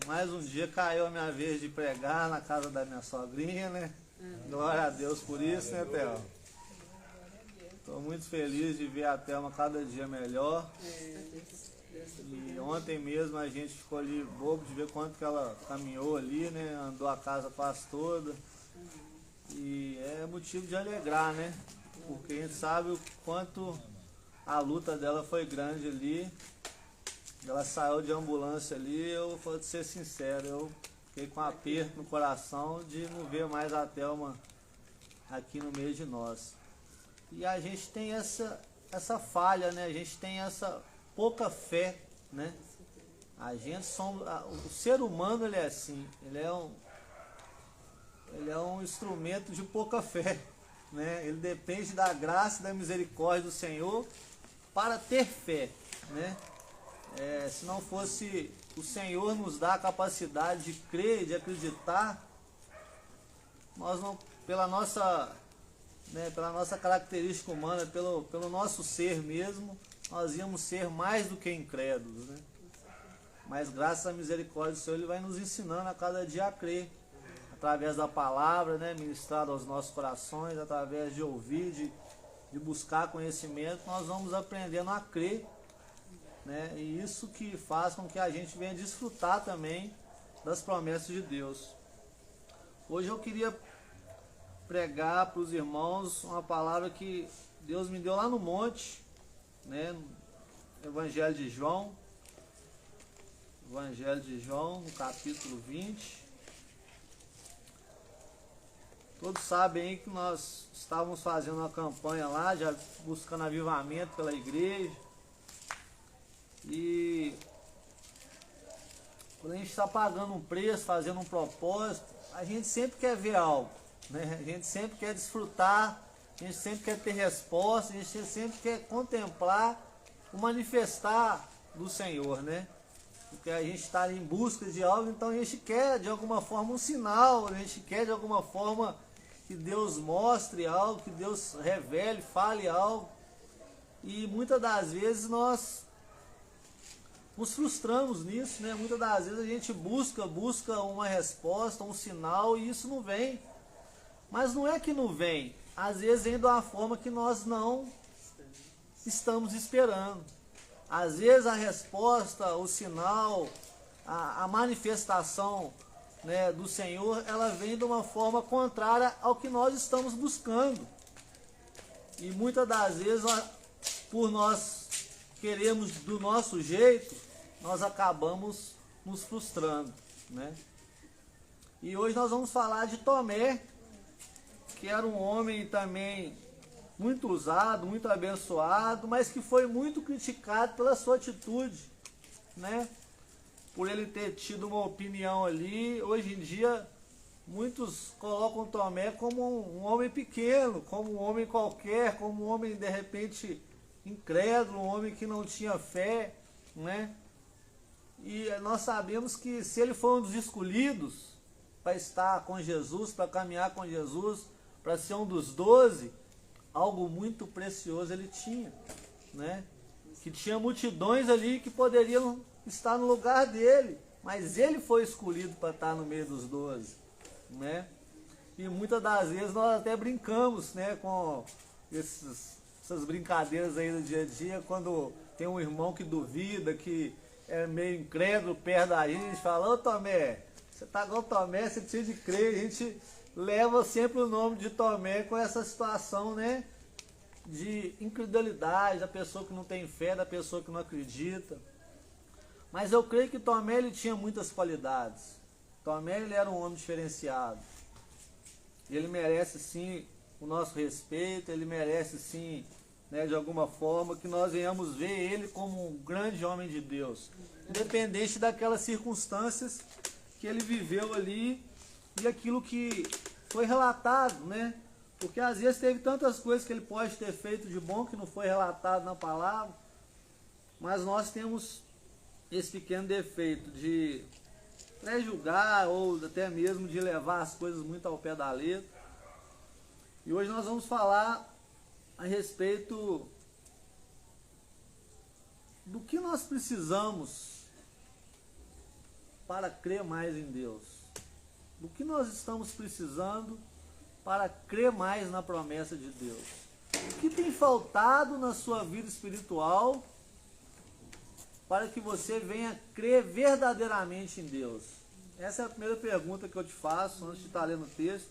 Mais um dia caiu a minha vez de pregar na casa da minha sogrinha, né? Glória a Deus por isso, né, Thelma? Estou muito feliz de ver a Thelma cada dia melhor. E ontem mesmo a gente ficou ali bobo de ver quanto que ela caminhou ali, né? Andou a casa quase toda. E é motivo de alegrar, né? Porque a gente sabe o quanto a luta dela foi grande ali. Ela saiu de ambulância ali, eu vou ser sincero, eu fiquei com um aperto no coração de não ver mais a Thelma aqui no meio de nós. E a gente tem essa falha, né? A gente tem essa pouca fé, né? O ser humano, ele é assim, ele é um instrumento de pouca fé, né? Ele depende da graça e da misericórdia do Senhor para ter fé, né? Se não fosse o Senhor nos dar a capacidade de crer, de acreditar, nós não, pela nossa característica humana, pelo nosso ser mesmo, nós íamos ser mais do que incrédulos, né? Mas graças à misericórdia do Senhor, Ele vai nos ensinando a cada dia a crer, através da palavra, né, ministrada aos nossos corações, através de ouvir, de buscar conhecimento, nós vamos aprendendo a crer, né? E isso que faz com que a gente venha desfrutar também das promessas de Deus. Hoje eu queria pregar para os irmãos uma palavra que Deus me deu lá no monte, né? No Evangelho de João, no capítulo 20. Todos sabem aí que nós estávamos fazendo uma campanha lá, já buscando avivamento pela igreja. E quando a gente está pagando um preço, fazendo um propósito, a gente sempre quer ver algo, né? A gente sempre quer desfrutar, a gente sempre quer ter resposta, a gente sempre quer contemplar o manifestar do Senhor, né? Porque a gente está em busca de algo, então a gente quer de alguma forma um sinal, a gente quer de alguma forma que Deus mostre algo, que Deus revele, fale algo. E muitas das vezes nós nos frustramos nisso, né? Muitas das vezes a gente busca uma resposta, um sinal, e isso não vem. Mas não é que não vem, às vezes vem de uma forma que nós não estamos esperando. Às vezes a resposta, o sinal, a manifestação, né, do Senhor, ela vem de uma forma contrária ao que nós estamos buscando. E muitas das vezes, por nós queremos do nosso jeito, nós acabamos nos frustrando, né? E hoje nós vamos falar de Tomé, que era um homem também muito usado, muito abençoado, mas que foi muito criticado pela sua atitude, né? Por ele ter tido uma opinião ali. Hoje em dia, muitos colocam Tomé como um homem pequeno, como um homem qualquer, como um homem de repente incrédulo, um homem que não tinha fé, né? E nós sabemos que se ele foi um dos escolhidos para estar com Jesus, para caminhar com Jesus, para ser um dos 12, algo muito precioso ele tinha, né? Que tinha multidões ali que poderiam estar no lugar dele, mas ele foi escolhido para estar no meio dos 12, né? E muitas das vezes nós até brincamos, né, com essas brincadeiras aí do dia a dia, quando tem um irmão que duvida, que é meio incrédulo perto da gente, fala: ô Tomé, você tá igual Tomé, você precisa de crer. A gente leva sempre o nome de Tomé com essa situação, né, de incredulidade, da pessoa que não tem fé, da pessoa que não acredita. Mas eu creio que Tomé, ele tinha muitas qualidades. Tomé, ele era um homem diferenciado. Ele merece sim o nosso respeito, ele merece sim, né, de alguma forma, que nós venhamos ver ele como um grande homem de Deus, independente daquelas circunstâncias que ele viveu ali e aquilo que foi relatado, né? Porque às vezes teve tantas coisas que ele pode ter feito de bom que não foi relatado na palavra, mas nós temos esse pequeno defeito de pré-julgar ou até mesmo de levar as coisas muito ao pé da letra. E hoje nós vamos falar a respeito do que nós precisamos para crer mais em Deus? O que nós estamos precisando para crer mais na promessa de Deus? O que tem faltado na sua vida espiritual para que você venha crer verdadeiramente em Deus? Essa é a primeira pergunta que eu te faço antes de estar lendo o texto.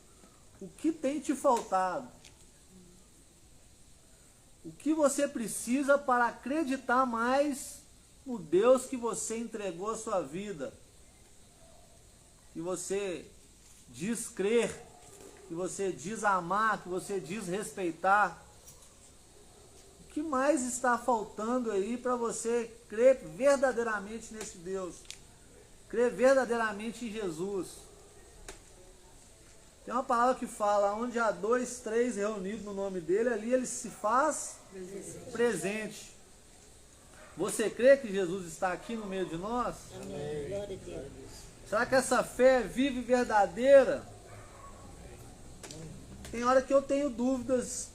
O que tem te faltado? O que você precisa para acreditar mais no Deus que você entregou a sua vida? Que você diz crer, que você diz amar, que você diz respeitar. O que mais está faltando aí para você crer verdadeiramente nesse Deus? Crer verdadeiramente em Jesus. Tem uma palavra que fala, onde há 2, 3 reunidos no nome dele, ali ele se faz presente. Você crê que Jesus está aqui no meio de nós? Amém. Glória a Deus. Será que essa fé é viva e verdadeira? Tem hora que eu tenho dúvidas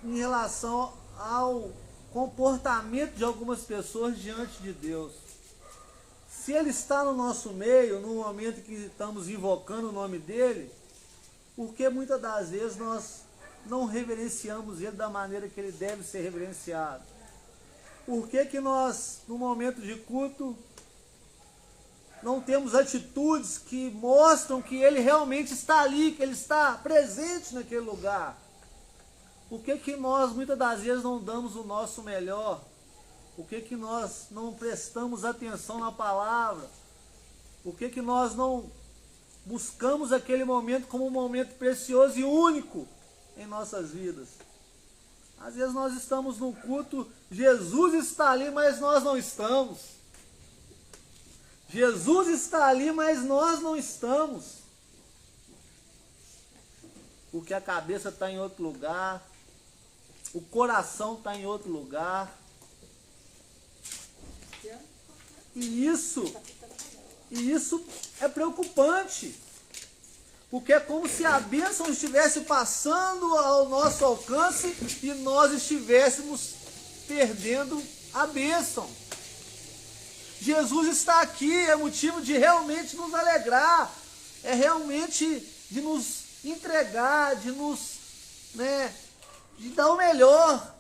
em relação ao comportamento de algumas pessoas diante de Deus. Se Ele está no nosso meio, no momento que estamos invocando o nome dEle, por que muitas das vezes nós não reverenciamos Ele da maneira que Ele deve ser reverenciado? Por que nós, no momento de culto, não temos atitudes que mostram que Ele realmente está ali, que Ele está presente naquele lugar? Por que nós, muitas das vezes, não damos o nosso melhor? Por que nós não prestamos atenção na palavra? Por que nós não buscamos aquele momento como um momento precioso e único em nossas vidas? Às vezes nós estamos no culto, Jesus está ali, mas nós não estamos. Jesus está ali, mas nós não estamos. Porque a cabeça está em outro lugar, o coração está em outro lugar. E isso é preocupante. Porque é como se a bênção estivesse passando ao nosso alcance e nós estivéssemos perdendo a bênção. Jesus está aqui, é motivo de realmente nos alegrar, é realmente de nos entregar, de nos, de dar o melhor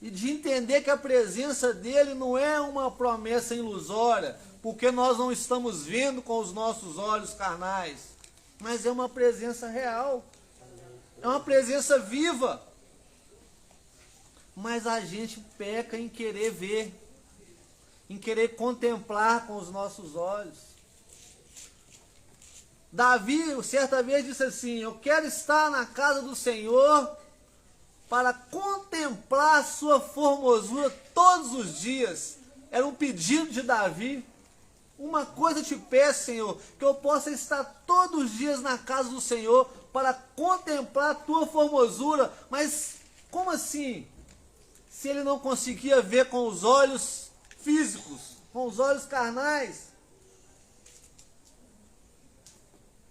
e de entender que a presença dele não é uma promessa ilusória, porque nós não estamos vendo com os nossos olhos carnais, mas é uma presença real, é uma presença viva. Mas a gente peca em querer ver, em querer contemplar com os nossos olhos. Davi, certa vez, disse assim: eu quero estar na casa do Senhor para contemplar a sua formosura todos os dias. Era um pedido de Davi. Uma coisa te peço, Senhor, que eu possa estar todos os dias na casa do Senhor para contemplar a tua formosura. Mas como assim? Se ele não conseguia ver com os olhos físicos, com os olhos carnais?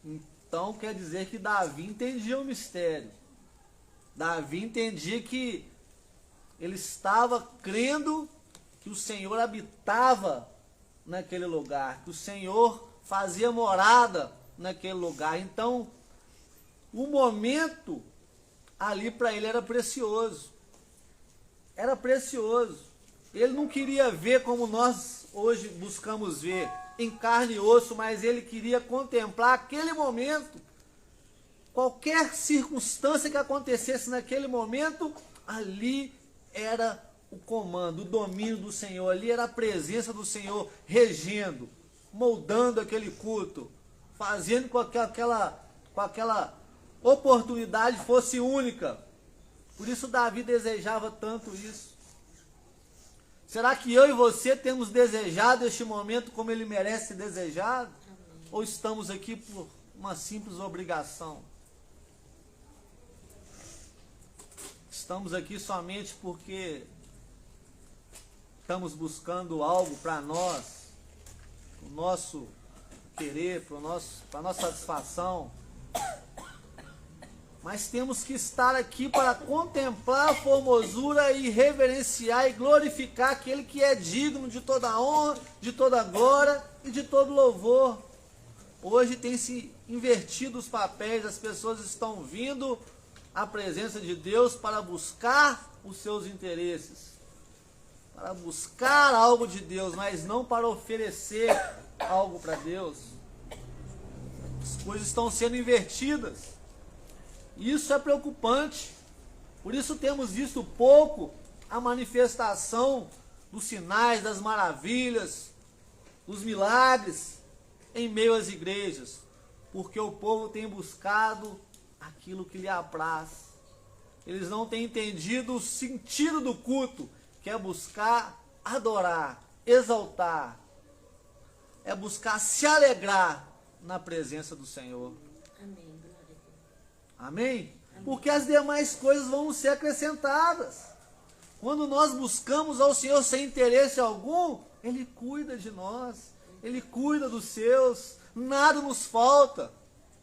Então quer dizer que Davi entendia o mistério. Davi entendia que ele estava crendo que o Senhor habitava naquele lugar, que o Senhor fazia morada naquele lugar. Então, o momento ali para ele era precioso. Era precioso. Ele não queria ver como nós hoje buscamos ver, em carne e osso, mas ele queria contemplar aquele momento. Qualquer circunstância que acontecesse naquele momento, ali era o comando, o domínio do Senhor, ali era a presença do Senhor regendo, moldando aquele culto, fazendo com que aquela oportunidade fosse única. Por isso Davi desejava tanto isso. Será que eu e você temos desejado este momento como ele merece ser desejado? Ou estamos aqui por uma simples obrigação? Estamos aqui somente porque estamos buscando algo para nós, o nosso querer, para a nossa satisfação. mas temos que estar aqui para contemplar a formosura e reverenciar e glorificar aquele que é digno de toda honra, de toda glória e de todo louvor. Hoje tem se invertido os papéis, as pessoas estão vindo à presença de Deus para buscar os seus interesses, para buscar algo de Deus, mas não para oferecer algo para Deus. As coisas estão sendo invertidas. Isso é preocupante. Por isso temos visto pouco a manifestação dos sinais, das maravilhas, dos milagres em meio às igrejas, porque o povo tem buscado aquilo que lhe apraz. Eles não têm entendido o sentido do culto, que é buscar adorar, exaltar, é buscar se alegrar na presença do Senhor. Amém. Amém? Porque as demais coisas vão ser acrescentadas. Quando nós buscamos ao Senhor sem interesse algum, Ele cuida de nós, Ele cuida dos seus, nada nos falta.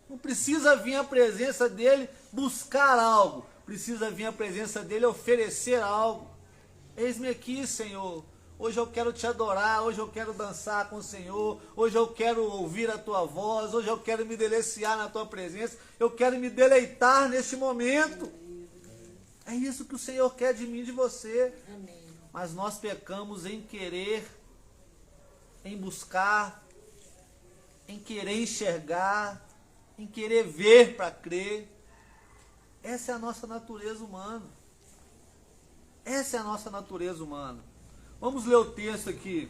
Não precisa vir à presença dEle buscar algo, precisa vir à presença dEle oferecer algo. Eis-me aqui, Senhor. Hoje eu quero te adorar, hoje eu quero dançar com o Senhor, hoje eu quero ouvir a tua voz, hoje eu quero me deliciar na tua presença, eu quero me deleitar neste momento. É isso que o Senhor quer de mim e de você. Amém. Mas nós pecamos em querer, em buscar, em querer enxergar, em querer ver para crer. Essa é a nossa natureza humana. Essa é a nossa natureza humana. Vamos ler o texto aqui.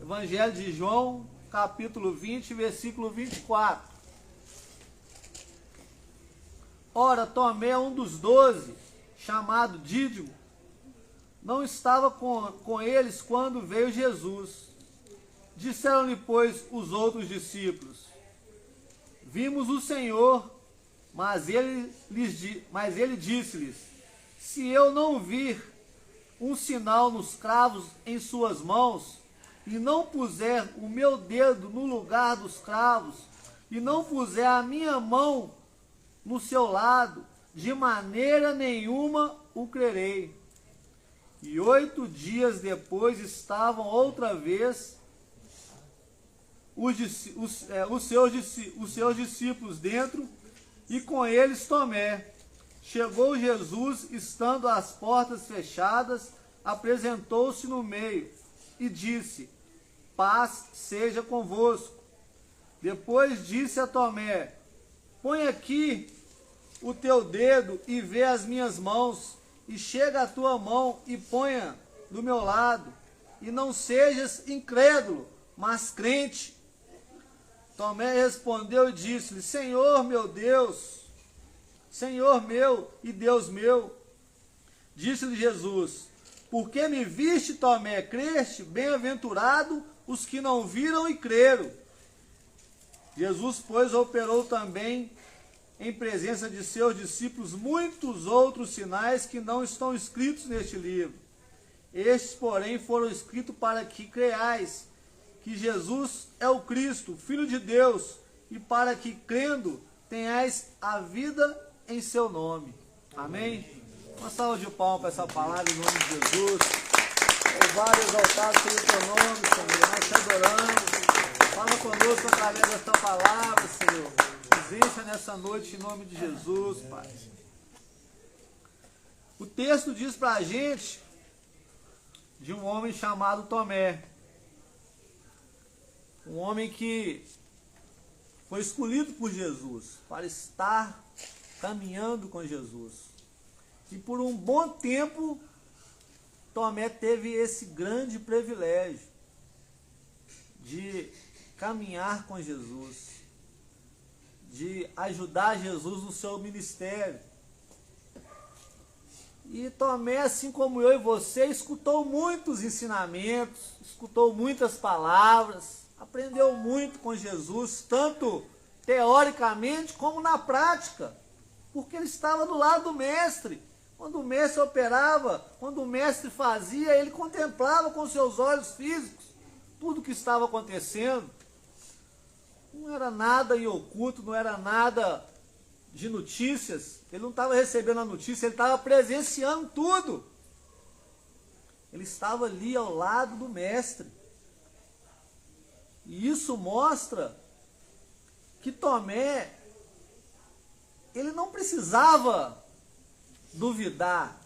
Evangelho de João, capítulo 20, versículo 24. Ora, Tomé, um dos 12, chamado Dídimo, não estava com eles quando veio Jesus. Disseram-lhe, pois, os outros discípulos: vimos o Senhor. Mas ele disse-lhes: se eu não vir um sinal nos cravos em suas mãos, e não puser o meu dedo no lugar dos cravos, e não puser a minha mão no seu lado, de maneira nenhuma o crerei. E 8 dias depois estavam outra vez os seus discípulos dentro, e com eles Tomé. Chegou Jesus, estando as portas fechadas, apresentou-se no meio e disse: paz seja convosco. Depois disse a Tomé: põe aqui o teu dedo e vê as minhas mãos, e chega a tua mão e ponha do meu lado, e não sejas incrédulo, mas crente. Tomé respondeu e disse-lhe: Senhor meu Deus, Senhor meu e Deus meu. Disse-lhe Jesus: por que me viste, Tomé, creste? Bem-aventurado os que não viram e creram. Jesus, pois, operou também em presença de seus discípulos muitos outros sinais que não estão escritos neste livro. Estes, porém, foram escritos para que creiais que Jesus é o Cristo, Filho de Deus, e para que, crendo, tenhais a vida em seu nome. Amém? Uma salva de palmas para essa palavra em nome de Jesus. Louvado e exaltado seja o teu nome, Senhor. Nós te adoramos. Fala conosco através desta palavra, Senhor. Nos encha nessa noite em nome de Jesus, Pai. O texto diz para a gente de um homem chamado Tomé. Um homem que foi escolhido por Jesus para estar caminhando com Jesus. E por um bom tempo, Tomé teve esse grande privilégio de caminhar com Jesus, de ajudar Jesus no seu ministério. E Tomé, assim como eu e você, escutou muitos ensinamentos, escutou muitas palavras, aprendeu muito com Jesus, tanto teoricamente como na prática, porque ele estava do lado do mestre. Quando o mestre operava, quando o mestre fazia, ele contemplava com seus olhos físicos tudo o que estava acontecendo. Não era nada em oculto, não era nada de notícias, ele não estava recebendo a notícia, ele estava presenciando tudo. Ele estava ali ao lado do mestre. E isso mostra que Tomé, ele não precisava duvidar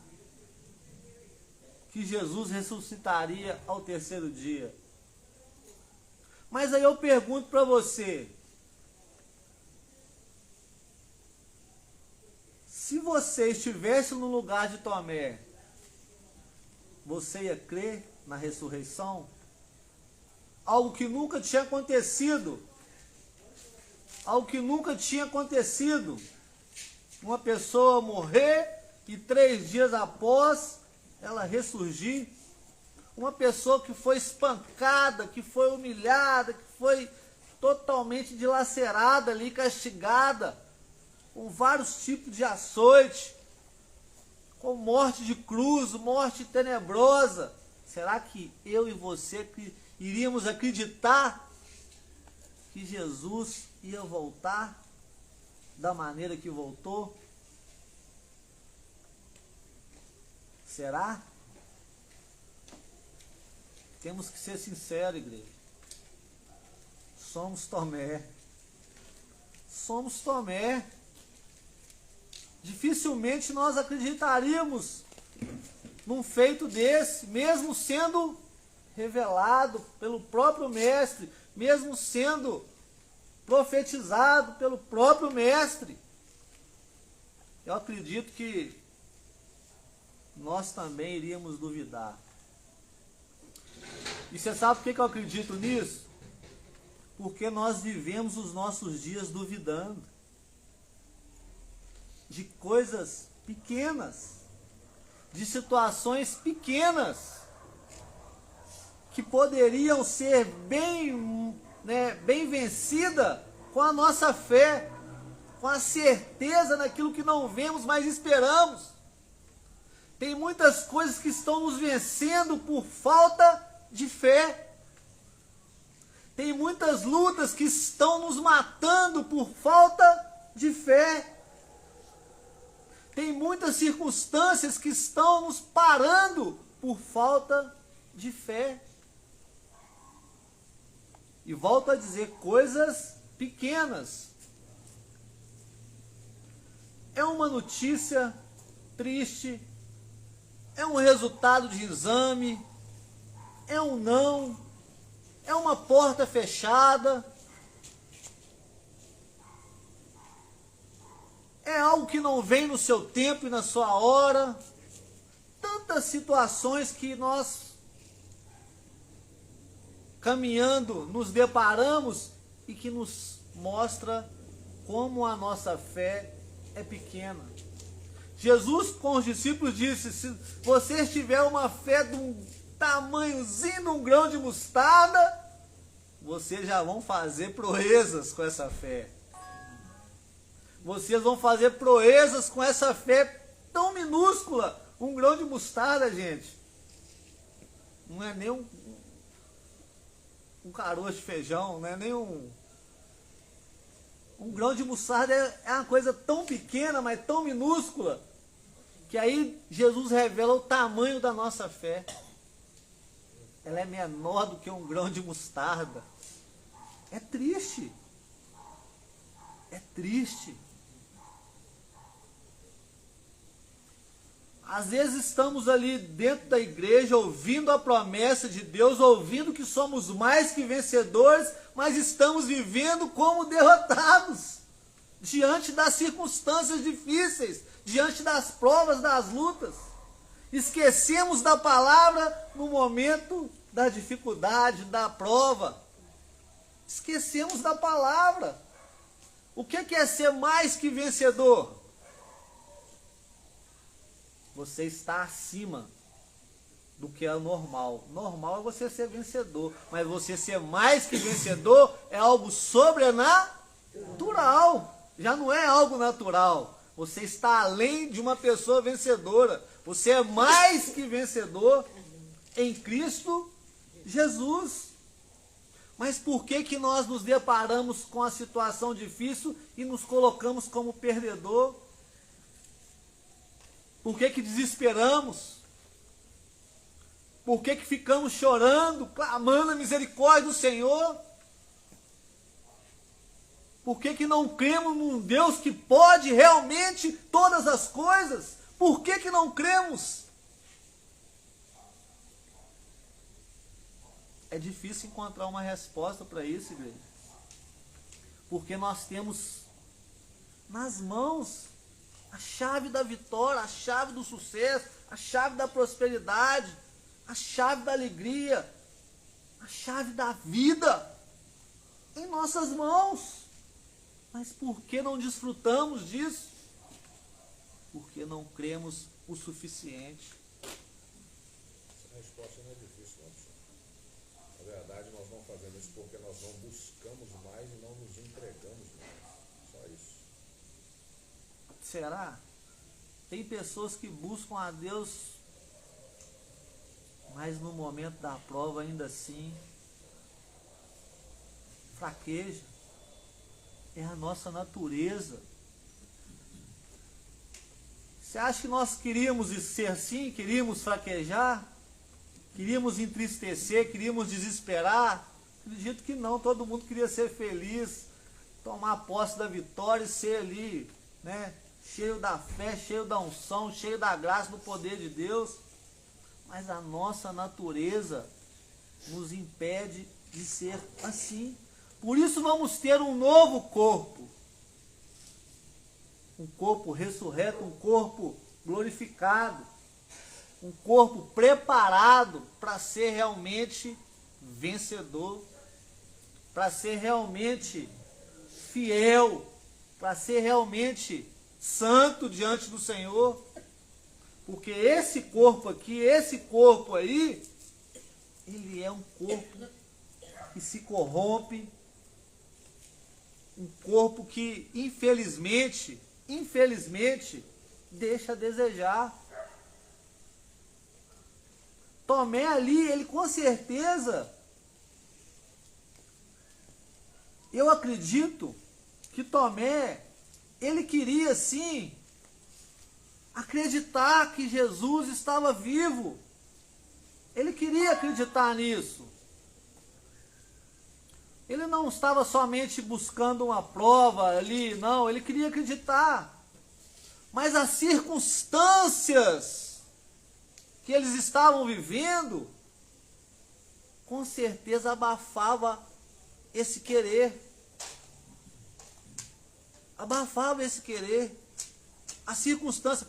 que Jesus ressuscitaria ao terceiro dia. Mas aí eu pergunto para você, se você estivesse no lugar de Tomé, você ia crer na ressurreição? Algo que nunca tinha acontecido. Algo que nunca tinha acontecido. Uma pessoa morrer e 3 dias após ela ressurgir. Uma pessoa que foi espancada, que foi humilhada, que foi totalmente dilacerada ali, castigada, com vários tipos de açoite, com morte de cruz, morte tenebrosa. Será que eu e você iríamos acreditar que Jesus ia voltar da maneira que voltou? Será? Temos que ser sinceros, igreja. Somos Tomé. Somos Tomé. Dificilmente nós acreditaríamos num feito desse, mesmo sendo revelado pelo próprio mestre, mesmo sendo profetizado pelo próprio mestre. Eu acredito que nós também iríamos duvidar. E você sabe por que eu acredito nisso? Porque nós vivemos os nossos dias duvidando de coisas pequenas, de situações pequenas, que poderiam ser bem vencida com a nossa fé, com a certeza naquilo que não vemos, mas esperamos. Tem muitas coisas que estão nos vencendo por falta de fé. Tem muitas lutas que estão nos matando por falta de fé. Tem muitas circunstâncias que estão nos parando por falta de fé. E volto a dizer, coisas pequenas. É uma notícia triste, é um resultado de exame, é um não, é uma porta fechada, é algo que não vem no seu tempo e na sua hora. Tantas situações que nós, caminhando, nos deparamos e que nos mostra como a nossa fé é pequena. Jesus com os discípulos disse, se vocês tiverem uma fé de um tamanhozinho de um grão de mostarda, vocês já vão fazer proezas com essa fé. Vocês vão fazer proezas com essa fé tão minúscula. Um grão de mostarda, gente, não é nem um caroço de feijão, não é nem um grão de mostarda, é uma coisa tão pequena, mas tão minúscula, que aí Jesus revela o tamanho da nossa fé. Ela é menor do que um grão de mostarda. É triste. É triste. Às vezes estamos ali dentro da igreja ouvindo a promessa de Deus, ouvindo que somos mais que vencedores, mas estamos vivendo como derrotados, diante das circunstâncias difíceis, diante das provas, das lutas. Esquecemos da palavra no momento da dificuldade, da prova. Esquecemos da palavra. O que é ser mais que vencedor? Você está acima do que é normal. Normal é você ser vencedor, mas você ser mais que vencedor é algo sobrenatural. Já não é algo natural. Você está além de uma pessoa vencedora. Você é mais que vencedor em Cristo Jesus. Mas por que que nós nos deparamos com a situação difícil e nos colocamos como perdedor? Por que que desesperamos? Por que que ficamos chorando, clamando a misericórdia do Senhor? Por que que não cremos num Deus que pode realmente todas as coisas? Por que que não cremos? É difícil encontrar uma resposta para isso, igreja. Porque nós temos nas mãos a chave da vitória, a chave do sucesso, a chave da prosperidade, a chave da alegria, a chave da vida em nossas mãos. Mas por que não desfrutamos disso? Porque não cremos o suficiente. Essa resposta não é difícil, não, senhor. Na verdade, nós não fazemos isso porque nós não buscamos mais e não nos entregamos mais. Só isso. Será? Tem pessoas que buscam a Deus, mas no momento da prova ainda assim fraqueja. É a nossa natureza. Você acha que nós queríamos ser assim? Queríamos fraquejar? Queríamos entristecer? Queríamos desesperar? Acredito que não. Todo mundo queria ser feliz, tomar posse da vitória e ser ali, né, cheio da fé, cheio da unção, cheio da graça, do poder de Deus. Mas a nossa natureza nos impede de ser assim. Por isso vamos ter um novo corpo. Um corpo ressurreto, um corpo glorificado. Um corpo preparado para ser realmente vencedor. Para ser realmente fiel. Para ser realmente santo diante do Senhor. Porque esse corpo aqui, esse corpo aí, ele é um corpo que se corrompe, um corpo que infelizmente, deixa a desejar. Tomé ali, ele com certeza, eu acredito que Tomé, ele queria sim acreditar que Jesus estava vivo. Ele queria acreditar nisso. Ele não estava somente buscando uma prova ali, não, ele queria acreditar. Mas as circunstâncias que eles estavam vivendo, com certeza abafava esse querer. Abafava esse querer. As circunstâncias.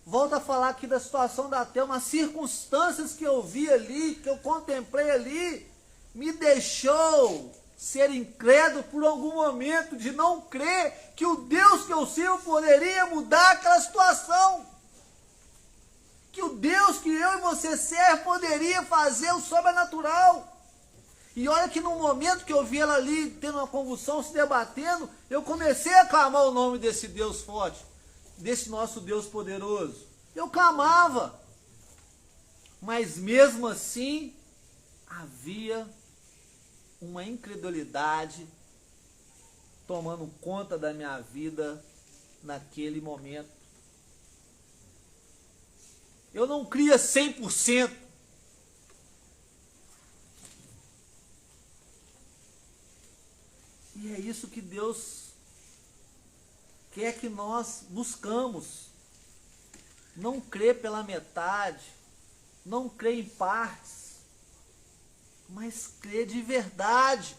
Volto a falar aqui da situação da Thelma. As circunstâncias que eu vi ali, que eu contemplei ali, me deixou ser incrédulo por algum momento, de não crer que o Deus que eu sirvo poderia mudar aquela situação. Que o Deus que eu e você serve poderia fazer o sobrenatural. E olha que no momento que eu vi ela ali, tendo uma convulsão, se debatendo, eu comecei a clamar o nome desse Deus forte, desse nosso Deus poderoso. Eu clamava. Mas mesmo assim, havia uma incredulidade tomando conta da minha vida naquele momento. Eu não cria 100%. E é isso que Deus quer que nós buscamos. Não crer pela metade, não crer em partes, mas crer de verdade.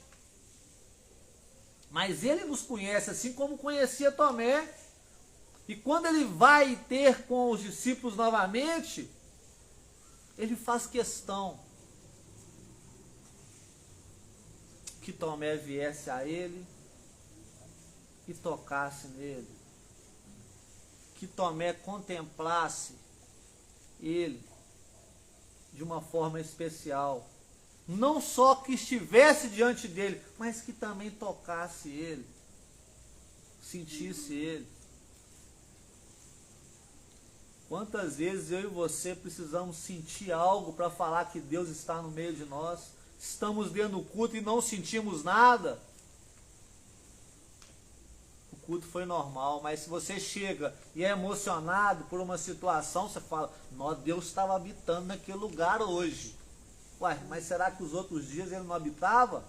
Mas ele nos conhece assim como conhecia Tomé. E quando ele vai ter com os discípulos novamente, ele faz questão que Tomé viesse a ele e tocasse nele. Que Tomé contemplasse ele de uma forma especial. Não só que estivesse diante dele, mas que também tocasse ele, sentisse ele. Quantas vezes eu e você precisamos sentir algo para falar que Deus está no meio de nós? estamos dentro do culto e não sentimos nada, o culto foi normal. Mas se você chega e é emocionado por uma situação, você fala, nossa, Deus estava habitando naquele lugar hoje. Ué, mas será que os outros dias ele não habitava?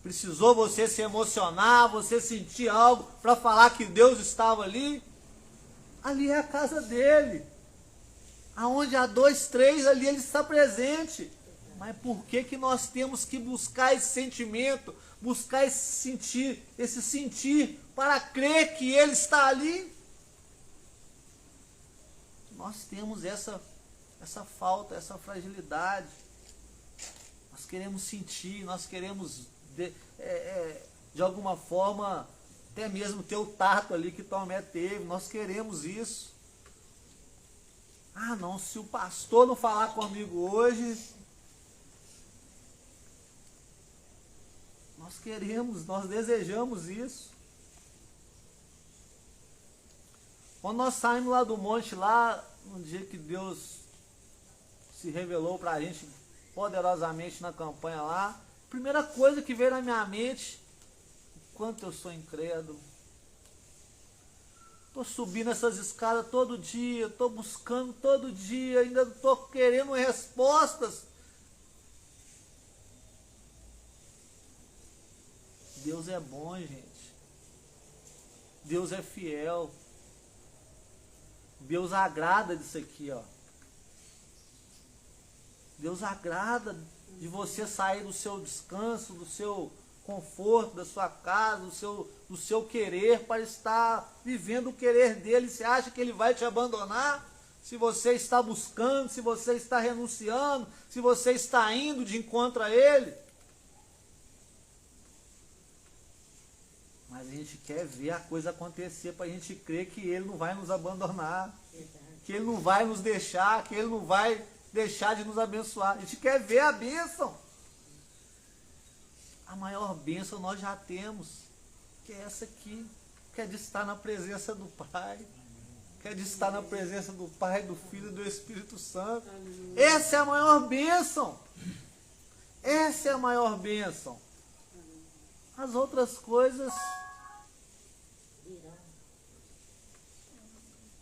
Precisou você se emocionar, você sentir algo para falar que Deus estava ali? Ali é a casa dele. Aonde há 2, 3, ali ele está presente. Mas por que nós temos que buscar esse sentimento, buscar esse sentir para crer que ele está ali? Nós temos essa falta, essa fragilidade. Nós queremos sentir, nós queremos de alguma forma até mesmo ter o tato ali que Tomé teve. Nós queremos isso. Ah, não, se o pastor não falar comigo hoje, nós queremos, nós desejamos isso. Quando nós saímos lá do monte, lá, no dia que Deus se revelou para a gente poderosamente na campanha lá, a primeira coisa que veio na minha mente, o quanto eu sou incrédulo. Estou subindo essas escadas todo dia, estou buscando todo dia, ainda estou querendo respostas. Deus é bom, gente. Deus é fiel. Deus agrada disso aqui, ó. Deus agrada de você sair do seu descanso, do seu conforto, da sua casa, do seu querer, para estar vivendo o querer dele. Você acha que ele vai te abandonar? Se você está buscando, se você está renunciando, se você está indo de encontro a ele. Mas a gente quer ver a coisa acontecer para a gente crer que ele não vai nos abandonar, que ele não vai nos deixar, que ele não vai deixar de nos abençoar. A gente quer ver a bênção. A maior bênção nós já temos, que é essa aqui, que é de estar na presença do Pai, que é de estar na presença do Pai, do Filho e do Espírito Santo. Essa é a maior bênção. Essa é a maior bênção. As outras coisas,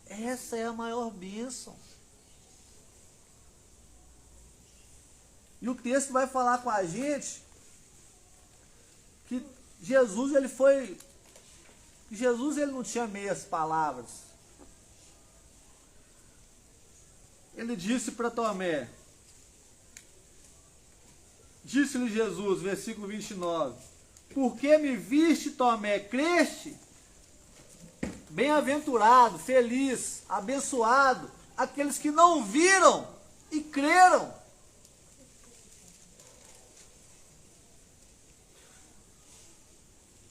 essa é a maior bênção. E o texto vai falar com a gente que Jesus ele não tinha meias palavras. Ele disse para Tomé, disse-lhe Jesus, versículo 29, por que me viste, Tomé, creste? Bem-aventurado, feliz, abençoado, aqueles que não viram e creram.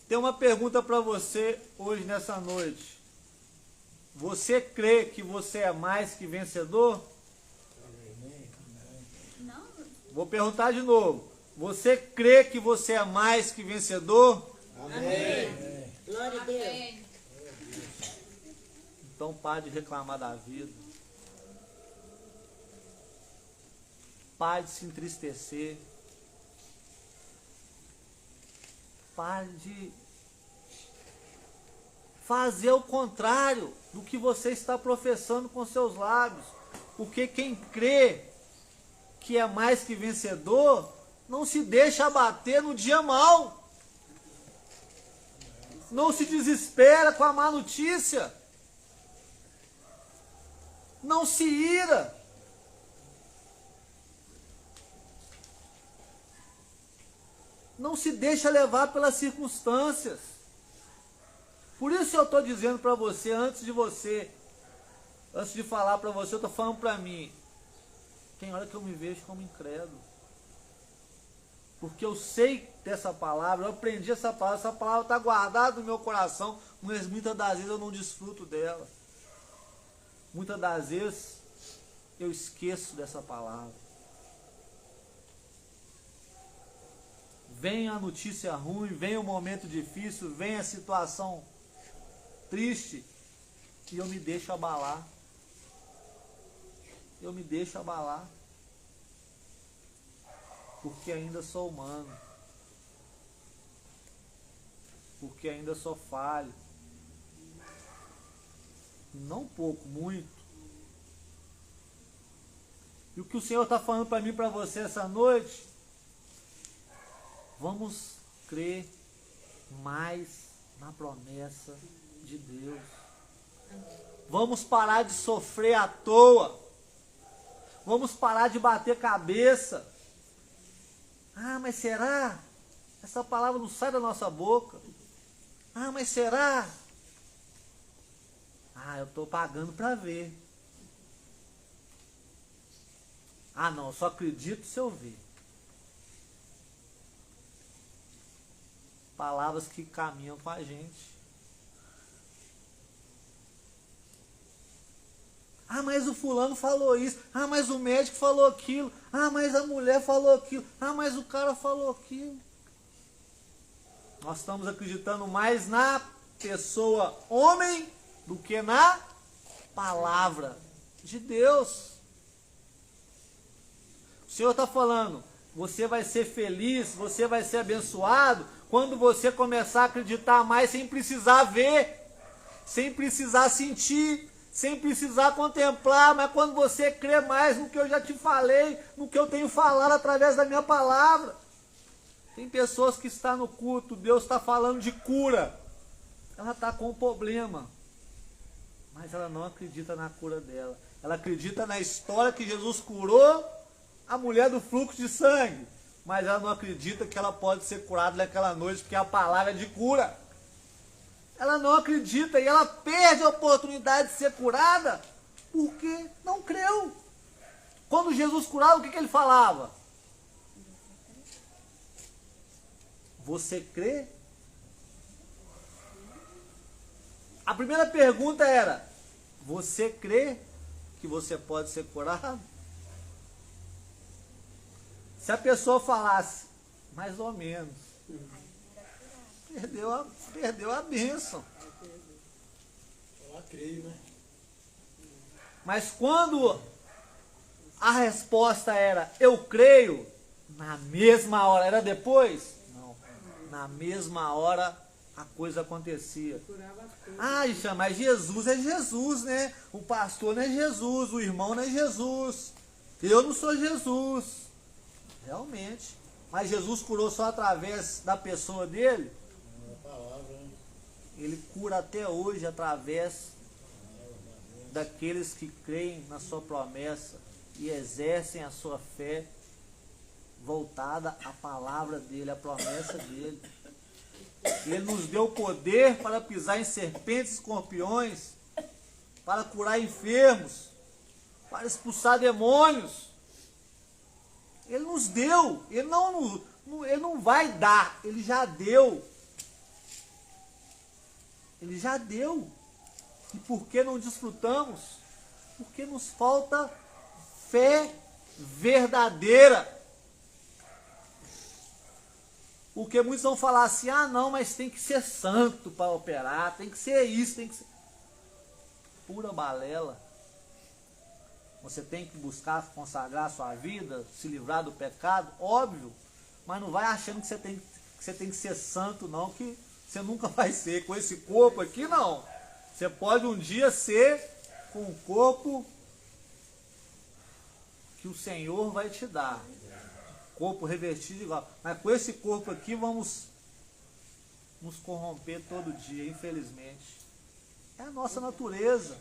Tem uma pergunta para você hoje, nessa noite. Você crê que você é mais que vencedor? Não. Vou perguntar de novo. Você crê que você é mais que vencedor? Amém. Glória a Deus. Então pare de reclamar da vida. Pare de se entristecer. Pare de fazer o contrário do que você está professando com seus lábios. Porque quem crê que é mais que vencedor, não se deixa abater no dia mau. Não se desespera com a má notícia. Não se ira. Não se deixa levar pelas circunstâncias. Por isso eu estou dizendo para você, antes de falar para você, eu estou falando para mim. Tem hora que eu me vejo como incrédulo. Porque eu sei dessa palavra, eu aprendi essa palavra está guardada no meu coração, mas muitas das vezes eu não desfruto dela. Muitas das vezes eu esqueço dessa palavra. Vem a notícia ruim, vem o momento difícil, vem a situação triste e eu me deixo abalar. Eu me deixo abalar. porque ainda sou humano, porque ainda sou falho. Não pouco, muito. E o que o Senhor está falando para mim e para você essa noite, vamos crer mais na promessa de Deus. Vamos parar de sofrer à toa. Vamos parar de bater cabeça. Ah, mas será? Essa palavra não sai da nossa boca. Ah, mas será? Ah, eu estou pagando para ver. Ah, não, eu só acredito se eu ver. Palavras que caminham com a gente. Ah, mas o fulano falou isso. Ah, mas o médico falou aquilo. Ah, mas a mulher falou aquilo. Ah, mas o cara falou aquilo. Nós estamos acreditando mais na pessoa homem do que na palavra de Deus. O Senhor está falando, você vai ser feliz, você vai ser abençoado quando você começar a acreditar mais sem precisar ver, sem precisar sentir, sem precisar contemplar, mas quando você crê mais no que eu já te falei, no que eu tenho falado através da minha palavra. Tem pessoas que estão no culto, Deus está falando de cura, ela está com um problema, mas ela não acredita na cura dela. Ela acredita na história que Jesus curou a mulher do fluxo de sangue, mas ela não acredita que ela pode ser curada naquela noite, porque a palavra é de cura. Ela não acredita e ela perde a oportunidade de ser curada porque não creu. Quando Jesus curava, o que ele falava? Você crê? A primeira pergunta era, você crê que você pode ser curado? Se a pessoa falasse, mais ou menos, perdeu a bênção. Eu creio, né? Mas quando a resposta era, eu creio, na mesma hora, era depois? Não. Na mesma hora a coisa acontecia. Ah, Ixã, mas Jesus é Jesus, né? O pastor não é Jesus, o irmão não é Jesus. Eu não sou Jesus. Realmente. Mas Jesus curou só através da pessoa dele? Ele cura até hoje através daqueles que creem na sua promessa e exercem a sua fé voltada à palavra dele, à promessa dele. Ele nos deu poder para pisar em serpentes e escorpiões, para curar enfermos, para expulsar demônios. Ele nos deu, ele não vai dar, ele já deu. Ele já deu. E por que não desfrutamos? Porque nos falta fé verdadeira. Porque muitos vão falar assim, ah não, mas tem que ser santo para operar, tem que ser isso, tem que ser... Pura balela. Você tem que buscar consagrar a sua vida, se livrar do pecado, óbvio, mas não vai achando que você tem que ser santo não, que você nunca vai ser com esse corpo aqui, não. Você pode um dia ser com o corpo que o Senhor vai te dar. Corpo revestido igual. Mas com esse corpo aqui vamos nos corromper todo dia, infelizmente. É a nossa natureza.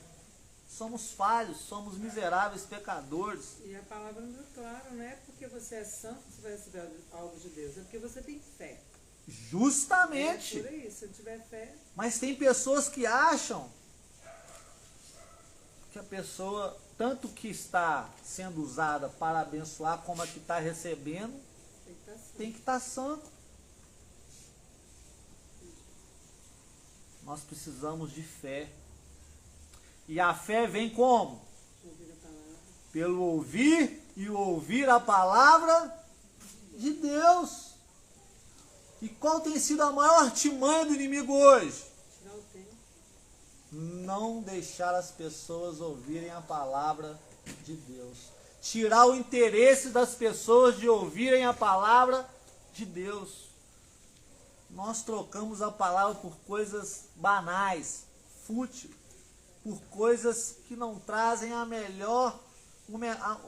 Somos falhos, somos miseráveis pecadores. E a palavra não é clara, não é porque você é santo que você vai receber algo de Deus, é porque você tem fé. Justamente. É por isso, se eu tiver fé. Mas tem pessoas que acham que a pessoa, tanto que está sendo usada para abençoar, como a que está recebendo, tem que estar santo. Nós precisamos de fé. E a fé vem como? Pelo ouvir e ouvir a palavra de Deus. E qual tem sido a maior artimanha do inimigo hoje? Não deixar as pessoas ouvirem a palavra de Deus. tirar o interesse das pessoas de ouvirem a palavra de Deus. Nós trocamos a palavra por coisas banais, fúteis, por coisas que não trazem o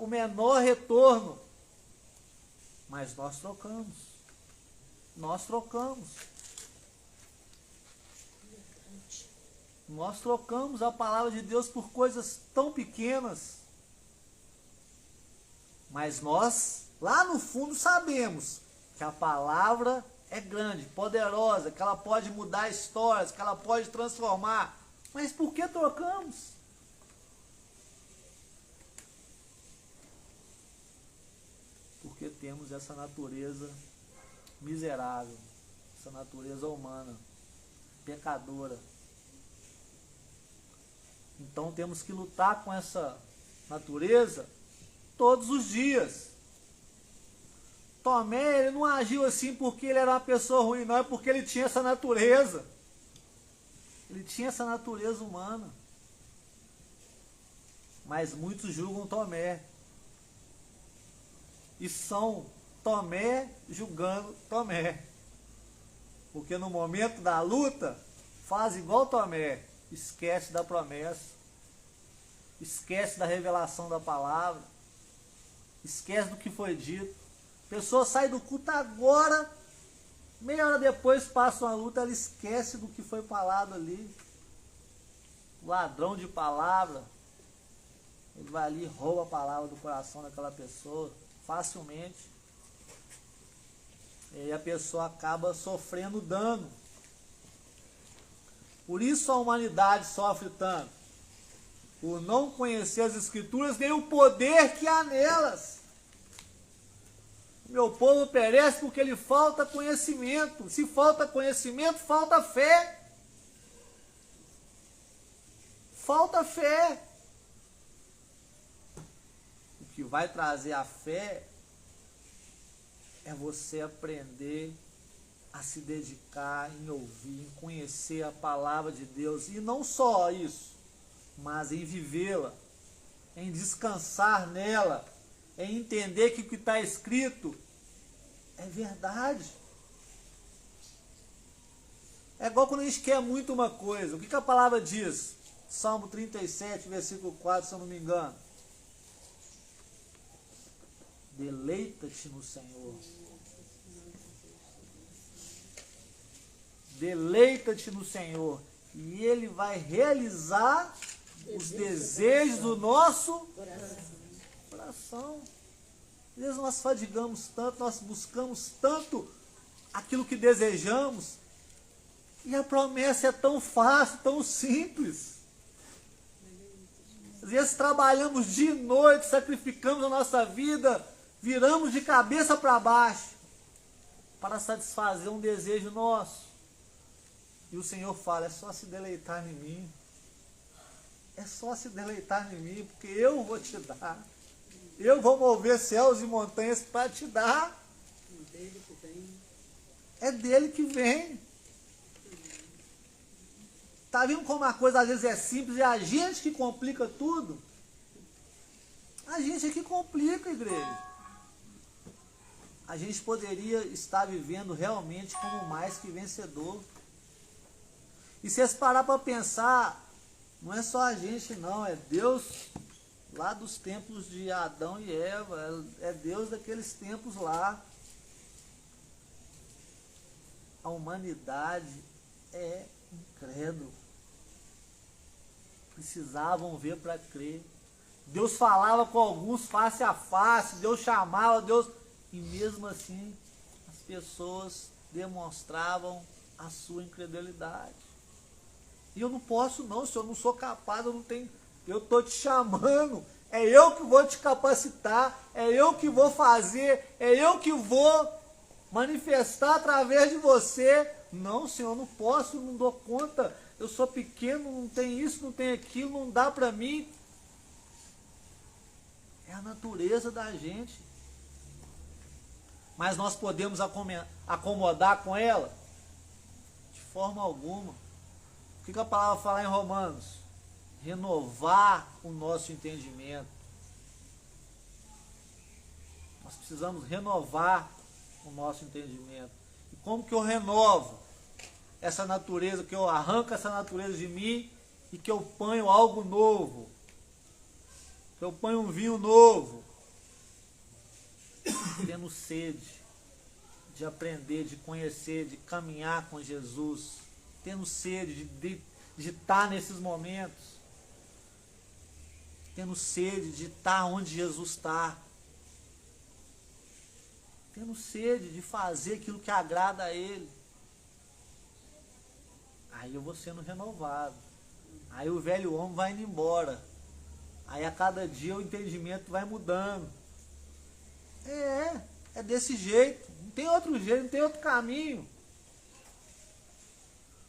menor retorno. Mas nós trocamos. Nós trocamos. Nós trocamos a palavra de Deus por coisas tão pequenas. Mas nós, lá no fundo, sabemos que a palavra é grande, poderosa, que ela pode mudar histórias, que ela pode transformar. Mas por que trocamos? Porque temos essa natureza miserável, essa natureza humana, pecadora. Então temos que lutar com essa natureza todos os dias. Tomé, ele não agiu assim porque ele era uma pessoa ruim, não, é porque ele tinha essa natureza. Ele tinha essa natureza humana. Mas muitos julgam Tomé. E são Tomé julgando Tomé. Porque no momento da luta, faz igual Tomé. Esquece da promessa. Esquece da revelação da palavra. Esquece do que foi dito. A pessoa sai do culto agora, meia hora depois passa uma luta, ela esquece do que foi falado ali. O ladrão de palavra, ele vai ali e rouba a palavra do coração daquela pessoa, facilmente. E aí a pessoa acaba sofrendo dano. Por isso a humanidade sofre tanto. Por não conhecer as Escrituras, nem o poder que há nelas. Meu povo perece porque lhe falta conhecimento. Se falta conhecimento, falta fé. Falta fé. O que vai trazer a fé é você aprender a se dedicar em ouvir, em conhecer a palavra de Deus. E não só isso, mas em vivê-la, em descansar nela, em entender que o que está escrito é verdade. É igual quando a gente quer muito uma coisa. O que a palavra diz? Salmo 37, versículo 4, se eu não me engano. Deleita-te no Senhor. Deleita-te no Senhor. E Ele vai realizar os desejos do nosso coração. Às vezes nós fadigamos tanto, nós buscamos tanto aquilo que desejamos, e a promessa é tão fácil, tão simples. Às vezes trabalhamos dia e noite, sacrificamos a nossa vida, viramos de cabeça para baixo, para satisfazer um desejo nosso. E o Senhor fala, é só se deleitar em mim. É só se deleitar em mim, porque eu vou te dar. Eu vou mover céus e montanhas para te dar. É dele que vem. Está vendo como a coisa às vezes é simples e a gente que complica tudo? A gente é que complica, igreja. A gente poderia estar vivendo realmente como mais que vencedor. E se vocês parar para pensar, não é só a gente não, é Deus lá dos tempos de Adão e Eva, é Deus daqueles tempos lá. A humanidade é incrédula. Precisavam ver para crer. Deus falava com alguns face a face, Deus chamava, Deus... E mesmo assim, as pessoas demonstravam a sua incredulidade. E eu não posso não, se eu não sou capaz, eu não tenho... Eu estou te chamando, é eu que vou te capacitar, é eu que vou fazer, é eu que vou manifestar através de você. Não, Senhor, eu não posso, não dou conta, eu sou pequeno, não tem isso, não tem aquilo, não dá para mim. É a natureza da gente. Mas nós podemos acomodar com ela? De forma alguma. O que a palavra fala em Romanos? Renovar o nosso entendimento. Nós precisamos renovar o nosso entendimento. E como que eu renovo essa natureza, que eu arranco essa natureza de mim e que eu ponho algo novo? Que eu ponho um vinho novo? Tendo sede de aprender, de conhecer, de caminhar com Jesus, tendo sede de estar nesses momentos, tendo sede de estar onde Jesus está, tendo sede de fazer aquilo que agrada a Ele. Aí eu vou sendo renovado, aí o velho homem vai indo embora, aí a cada dia o entendimento vai mudando. É desse jeito, não tem outro jeito, não tem outro caminho.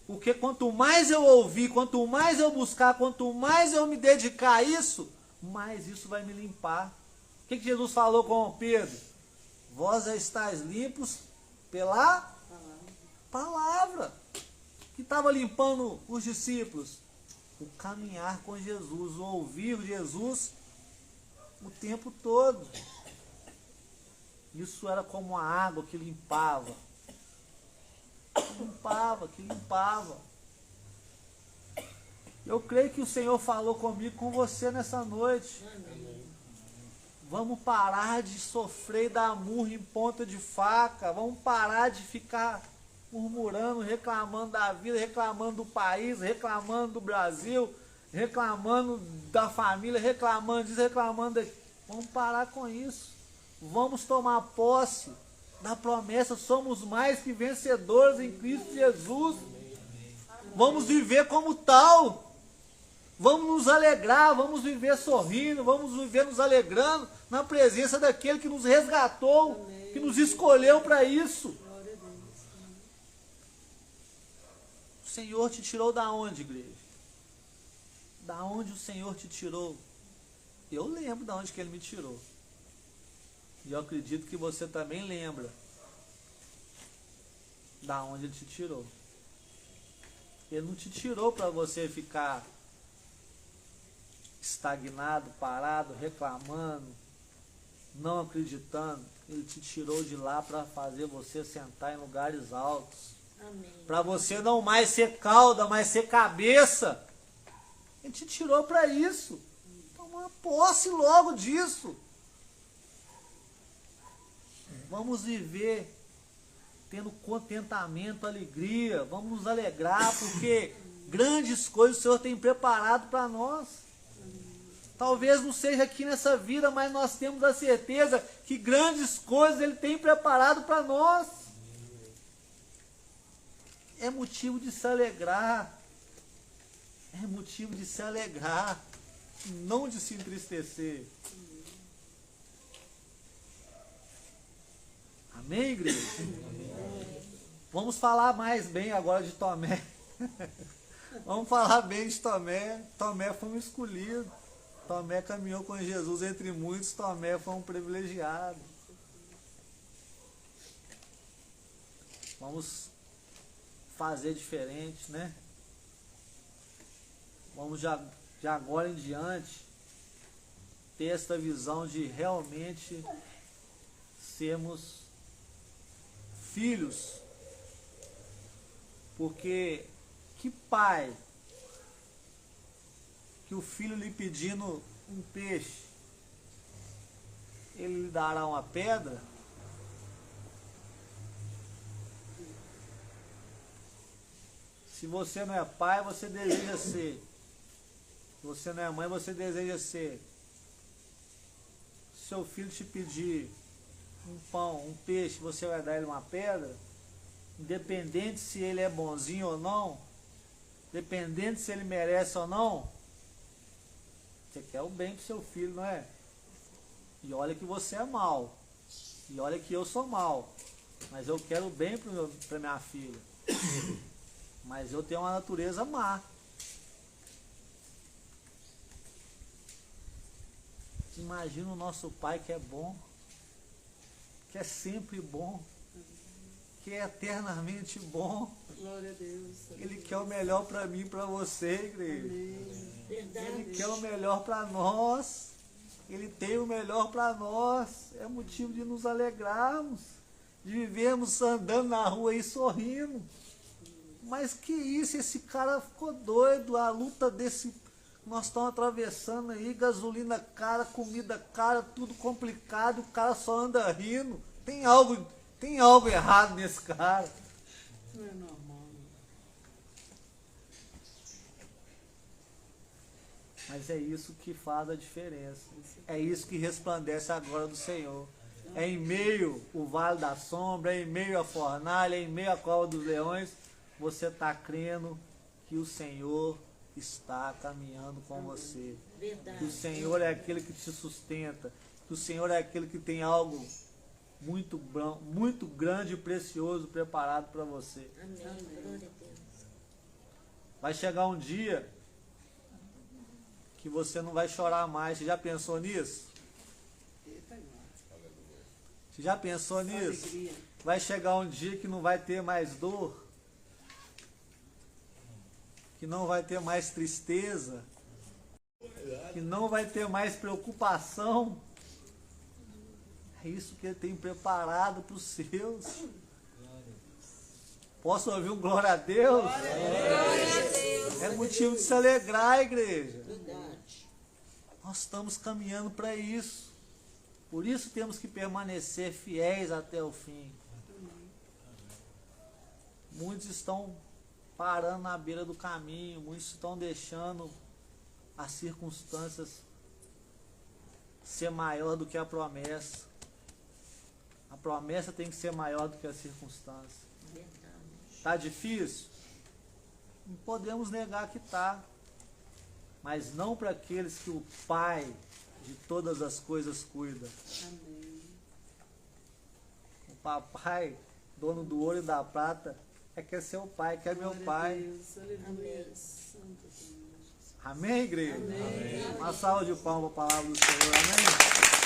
Porque quanto mais eu ouvir, quanto mais eu buscar, quanto mais eu me dedicar a isso, mais isso vai me limpar. O que Jesus falou com Pedro? Vós já estáis limpos pela palavra. Que estava limpando os discípulos? O caminhar com Jesus, o ouvir Jesus o tempo todo. Isso era como a água que limpava. Que limpava. Eu creio que o Senhor falou comigo, com você nessa noite. Vamos parar de sofrer e dar murro em ponta de faca. Vamos parar de ficar murmurando, reclamando da vida, reclamando do país, reclamando do Brasil, reclamando da família, reclamando disso, reclamando daquilo. Vamos parar com isso. Vamos tomar posse da promessa, somos mais que vencedores em Cristo Jesus. Vamos viver como tal. Vamos nos alegrar, vamos viver sorrindo, vamos viver nos alegrando na presença daquele que nos resgatou, que nos escolheu para isso. O Senhor te tirou da onde, igreja? Da onde o Senhor te tirou? Eu lembro da onde que Ele me tirou. E eu acredito que você também lembra da onde Ele te tirou. Ele não te tirou para você ficar estagnado, parado, reclamando, não acreditando. Ele te tirou de lá para fazer você sentar em lugares altos. Para você não mais ser cauda, mas ser cabeça. Ele te tirou para isso. Toma posse logo disso. Vamos viver tendo contentamento, alegria. Vamos nos alegrar, porque grandes coisas o Senhor tem preparado para nós. Talvez não seja aqui nessa vida, mas nós temos a certeza que grandes coisas Ele tem preparado para nós. É motivo de se alegrar. É motivo de se alegrar, não de se entristecer. Amém, igreja? Vamos falar mais bem agora de Tomé. Vamos falar bem de Tomé. Tomé foi um escolhido. Tomé caminhou com Jesus entre muitos. Tomé foi um privilegiado. Vamos fazer diferente, né? Vamos já agora em diante ter essa visão de realmente sermos filhos. Porque que pai que o filho lhe pedindo um peixe, ele lhe dará uma pedra? Se você não é pai, você deseja ser. Se você não é mãe, você deseja ser. Se seu filho te pedir um pão, um peixe, você vai dar ele uma pedra? Independente se ele é bonzinho ou não, independente se ele merece ou não, você quer o bem pro seu filho, não é? E olha que você é mau. E olha que eu sou mau. Mas eu quero o bem para minha filha. Mas eu tenho uma natureza má. Imagina o nosso Pai que é bom, que é sempre bom, que é eternamente bom. Glória a Deus. Ele quer o melhor para mim e para você, igreja. Amém. Ele quer o melhor para nós. Ele tem o melhor para nós. É motivo de nos alegrarmos, de vivermos andando na rua aí sorrindo. Mas que isso, esse cara ficou doido, a luta desse... Nós estamos atravessando aí, gasolina cara, comida cara, tudo complicado, o cara só anda rindo. Tem algo errado nesse cara. Não é normal. Mas é isso que faz a diferença. É isso que resplandece a glória do Senhor. É em meio o vale da sombra, é em meio a fornalha, é em meio a cova dos leões, você está crendo que o Senhor está caminhando com você. Verdade. Que o Senhor é aquele que te sustenta. Que o Senhor é aquele que tem algo muito grande e precioso preparado para você. Amém. Glória a Deus. Vai chegar um dia que você não vai chorar mais. Você já pensou nisso? Eita, irmão. Você já pensou nisso? Alegria. Vai chegar um dia que não vai ter mais dor, que não vai ter mais tristeza, que não vai ter mais preocupação. É isso que Ele tem preparado para os seus. Posso ouvir um glória a Deus? É motivo de se alegrar, igreja. Verdade. Nós estamos caminhando para isso. Por isso temos que permanecer fiéis até o fim. Muitos estão parando na beira do caminho, muitos estão deixando as circunstâncias ser maior do que a promessa. A promessa tem que ser maior do que a circunstância. Verdade. Está difícil? Não podemos negar que está. Mas não para aqueles que o Pai de todas as coisas cuida. Amém. O papai, dono do ouro e da prata, quer ser o pai, quer meu Glória a pai. Deus. Aleluia. Santo Deus. Amém, igreja? Amém. Uma salva de palmas para a palavra do Senhor. Amém?